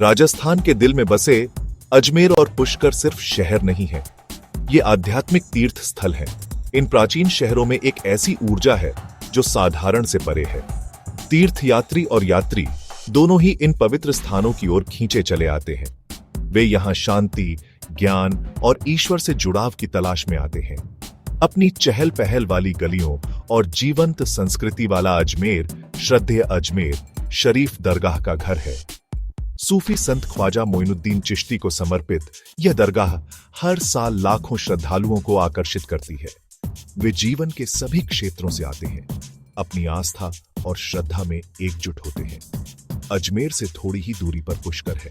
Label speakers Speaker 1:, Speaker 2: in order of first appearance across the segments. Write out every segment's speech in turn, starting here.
Speaker 1: राजस्थान के दिल में बसे अजमेर और पुष्कर सिर्फ शहर नहीं है, ये आध्यात्मिक तीर्थ स्थल है। इन प्राचीन शहरों में एक ऐसी ऊर्जा है जो साधारण से परे है। तीर्थयात्री और यात्री दोनों ही इन पवित्र स्थानों की ओर खींचे चले आते हैं। वे यहाँ शांति, ज्ञान और ईश्वर से जुड़ाव की तलाश में आते हैं। अपनी चहल पहल वाली गलियों और जीवंत संस्कृति वाला अजमेर श्रद्धेय अजमेर शरीफ दरगाह का घर है। सूफी संत ख्वाजा मोइनुद्दीन चिश्ती को समर्पित यह दरगाह हर साल लाखों श्रद्धालुओं को आकर्षित करती है। वे जीवन के सभी क्षेत्रों से आते हैं, अपनी आस्था और श्रद्धा में एकजुट होते हैं। अजमेर से थोड़ी ही दूरी पर पुष्कर है,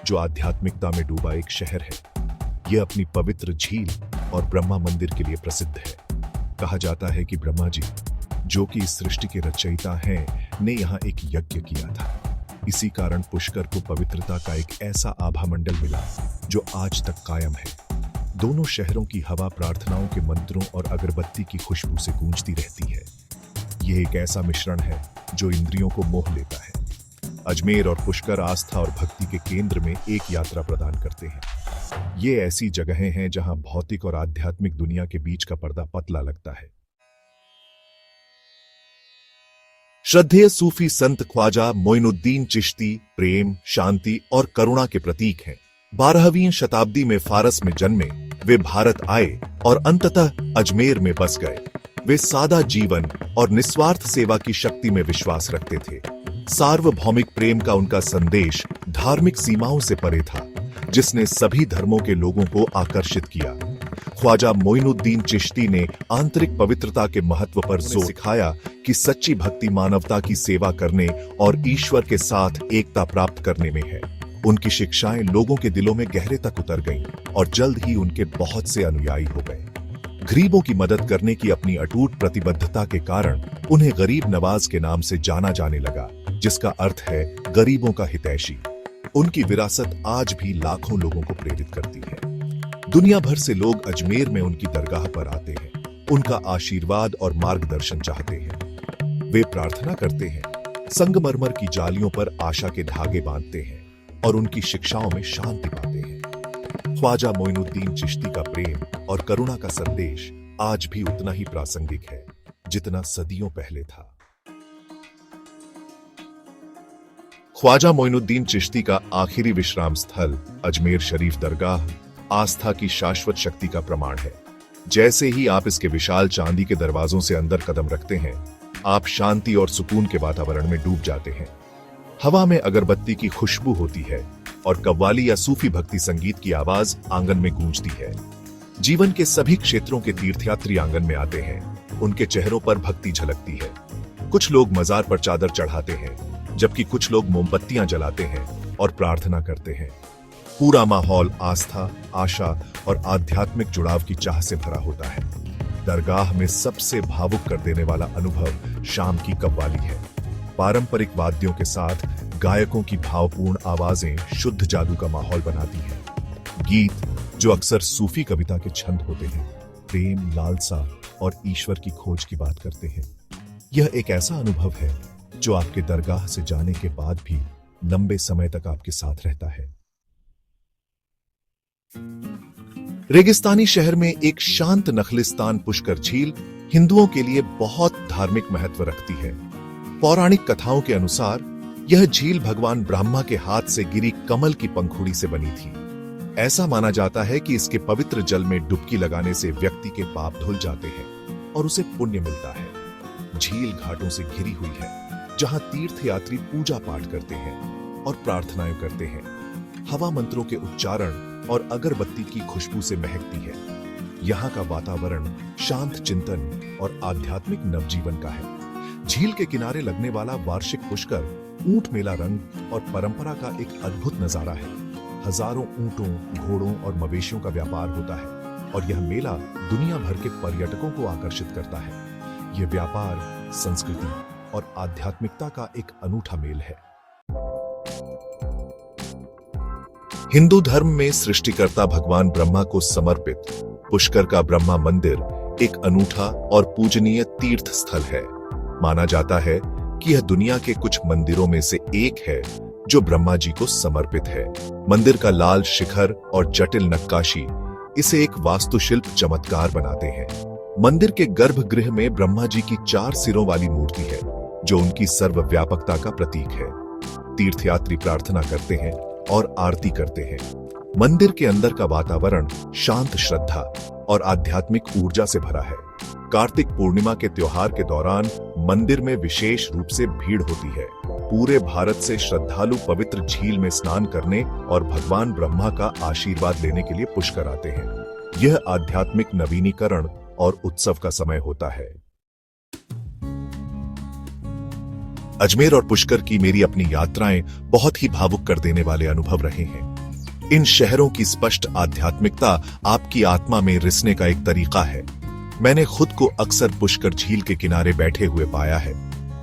Speaker 1: जो आध्यात्मिकता में डूबा एक शहर है। यह अपनी पवित्र झील और ब्रह्मा मंदिर के लिए प्रसिद्ध है। कहा जाता है कि ब्रह्मा जी, जो कि इस सृष्टि के रचयिता हैं, ने यहाँ एक यज्ञ किया था। इसी कारण पुष्कर को पवित्रता का एक ऐसा आभा मंडल मिला जो आज तक कायम है। दोनों शहरों की हवा प्रार्थनाओं के मंत्रों और अगरबत्ती की खुशबू से गूंजती रहती है। यह एक ऐसा मिश्रण है जो इंद्रियों को मोह लेता है। अजमेर और पुष्कर आस्था और भक्ति के केंद्र में एक यात्रा प्रदान करते हैं। ये ऐसी जगहें हैं जहां भौतिक और आध्यात्मिक दुनिया के बीच का पर्दा पतला लगता है। श्रद्धेय सूफी संत ख्वाजा मोइनुद्दीन चिश्ती प्रेम, शांति और करुणा के प्रतीक हैं। 12वीं शताब्दी में फारस में जन्मे वे भारत आए और अंततः अजमेर में बस गए। वे सादा जीवन और निस्वार्थ सेवा की शक्ति में विश्वास रखते थे। सार्वभौमिक प्रेम का उनका संदेश धार्मिक सीमाओं से परे था, जिसने सभी धर्मों के लोगों को आकर्षित किया। ख्वाजा मोइनुद्दीन चिश्ती ने आंतरिक पवित्रता के महत्व पर जोर सिखाया कि सच्ची भक्ति मानवता की सेवा करने और ईश्वर के साथ एकता प्राप्त करने में है। उनकी शिक्षाएं लोगों के दिलों में गहरे तक उतर गईं और जल्द ही उनके बहुत से अनुयायी हो गए। गरीबों की मदद करने की अपनी अटूट प्रतिबद्धता के कारण उन्हें गरीब नवाज के नाम से जाना जाने लगा, जिसका अर्थ है गरीबों का हितैषी। उनकी विरासत आज भी लाखों लोगों को प्रेरित करती है। दुनिया भर से लोग अजमेर में उनकी दरगाह पर आते हैं, उनका आशीर्वाद और मार्गदर्शन चाहते हैं। वे प्रार्थना करते हैं, संगमरमर की जालियों पर आशा के धागे बांधते हैं और उनकी शिक्षाओं में शांति पाते हैं। ख्वाजा मोइनुद्दीन चिश्ती का प्रेम और करुणा का संदेश आज भी उतना ही प्रासंगिक है जितना सदियों पहले था। ख्वाजा मोइनुद्दीन चिश्ती का आखिरी विश्राम स्थल अजमेर शरीफ दरगाह आस्था की शाश्वत शक्ति का प्रमाण है। जैसे ही आप इसके विशाल चांदी के दरवाजों से अंदर कदम रखते हैं, आप शांति और सुकून के वातावरण में डूब जाते हैं। हवा में अगरबत्ती की खुशबू होती है और कव्वाली या सूफी भक्ति संगीत की आवाज आंगन में गूंजती है। जीवन के सभी क्षेत्रों के तीर्थयात्री आंगन में आते हैं। उनके चेहरों पर भक्ति झलकती है। कुछ लोग मजार पर चादर चढ़ाते हैं, जबकि कुछ लोग मोमबत्तियां जलाते हैं और प्रार्थना करते हैं। पूरा माहौल आस्था, आशा और आध्यात्मिक जुड़ाव की चाह से भरा होता है। दरगाह में सबसे भावुक कर देने वाला अनुभव शाम की कव्वाली है। पारंपरिक वाद्यों के साथ गायकों की भावपूर्ण आवाजें शुद्ध जादू का माहौल बनाती हैं। गीत जो अक्सर सूफी कविता के छंद होते हैं, प्रेम, लालसा और ईश्वर की खोज की बात करते हैं। यह एक ऐसा अनुभव है जो आपके दरगाह से जाने के बाद भी लंबे समय तक आपके साथ रहता है। रेगिस्तानी शहर में एक शांत नखलिस्तान पुष्कर झील हिंदुओं के लिए बहुत धार्मिक महत्व रखती है। पौराणिक कथाओं के अनुसार यह झील भगवान ब्रह्मा के हाथ से गिरी कमल की पंखुड़ी से बनी थी। ऐसा माना जाता है कि इसके पवित्र जल में डुबकी लगाने से व्यक्ति के पाप धुल जाते हैं और उसे पुण्य मिलता है। झील घाटों से घिरी हुई है, जहां तीर्थयात्री पूजा पाठ करते हैं और प्रार्थनाएं करते हैं। हवा मंत्रों के उच्चारण और अगरबत्ती की खुशबू से महकती है। यहाँ का वातावरण शांत चिंतन और आध्यात्मिक नवजीवन का है। झील के किनारे लगने वाला वार्षिक पुष्कर ऊंट मेला रंग और परंपरा का एक अद्भुत नजारा है। हजारों ऊंटों, घोड़ों और मवेशियों का व्यापार होता है और यह मेला दुनिया भर के पर्यटकों को आकर्षित करता है। यह व्यापार, संस्कृति और आध्यात्मिकता का एक अनूठा मेल है। हिंदू धर्म में सृष्टिकर्ता भगवान ब्रह्मा को समर्पित पुष्कर का ब्रह्मा मंदिर एक अनूठा और पूजनीय तीर्थ स्थल है। माना जाता है कि यह दुनिया के कुछ मंदिरों में से एक है जो ब्रह्मा जी को समर्पित है। मंदिर का लाल शिखर और जटिल नक्काशी इसे एक वास्तुशिल्प चमत्कार बनाते हैं। मंदिर के गर्भगृह में ब्रह्मा जी की 4 सिरों वाली मूर्ति है, जो उनकी सर्वव्यापकता का प्रतीक है। तीर्थयात्री प्रार्थना करते हैं और आरती करते हैं। मंदिर के अंदर का वातावरण शांत, श्रद्धा और आध्यात्मिक ऊर्जा से भरा है। कार्तिक पूर्णिमा के त्योहार के दौरान मंदिर में विशेष रूप से भीड़ होती है। पूरे भारत से श्रद्धालु पवित्र झील में स्नान करने और भगवान ब्रह्मा का आशीर्वाद लेने के लिए पुष्कर आते हैं। यह आध्यात्मिक नवीनीकरण और उत्सव का समय होता है। अजमेर और पुष्कर की मेरी अपनी यात्राएं बहुत ही भावुक कर देने वाले अनुभव रहे हैं। इन शहरों की स्पष्ट आध्यात्मिकता आपकी आत्मा में रिसने का एक तरीका है। मैंने खुद को अक्सर पुष्कर झील के किनारे बैठे हुए पाया है,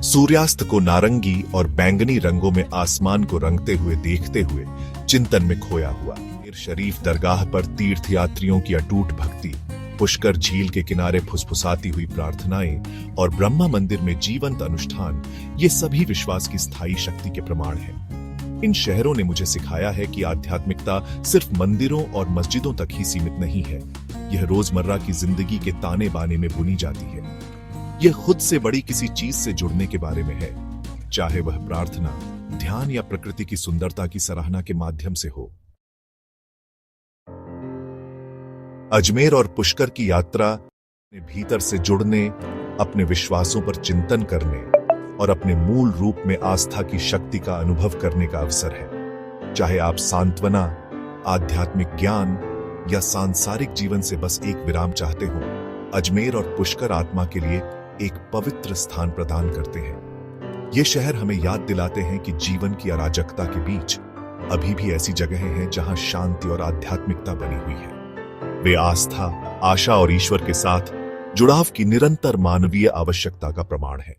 Speaker 1: सूर्यास्त को नारंगी और बैंगनी रंगों में आसमान को रंगते हुए देखते हुए चिंतन में खोया हुआ। शरीफ दरगाह पर तीर्थयात्रियों की अटूट भक्ति, पुष्कर झील के किनारे फुसफुसाती हुई प्रार्थनाएं और ब्रह्मा मंदिर में जीवंत अनुष्ठान, ये सभी विश्वास की स्थायी शक्ति के प्रमाण हैं। इन शहरों ने मुझे सिखाया है कि आध्यात्मिकता सिर्फ मंदिरों और मस्जिदों तक ही सीमित नहीं है। यह रोजमर्रा की जिंदगी के ताने बाने में बुनी जाती है। यह खुद से बड़ी किसी चीज से जुड़ने के बारे में है, चाहे वह प्रार्थना, ध्यान या प्रकृति की सुंदरता की सराहना के माध्यम से हो। अजमेर और पुष्कर की यात्रा अपने भीतर से जुड़ने, अपने विश्वासों पर चिंतन करने और अपने मूल रूप में आस्था की शक्ति का अनुभव करने का अवसर है। चाहे आप सांत्वना, आध्यात्मिक ज्ञान या सांसारिक जीवन से बस एक विराम चाहते हो, अजमेर और पुष्कर आत्मा के लिए एक पवित्र स्थान प्रदान करते हैं। ये शहर हमें याद दिलाते हैं कि जीवन की अराजकता के बीच अभी भी ऐसी जगहें हैं जहां शांति और आध्यात्मिकता बनी हुई है। वे आस्था, आशा और ईश्वर के साथ जुड़ाव की निरंतर मानवीय आवश्यकता का प्रमाण है।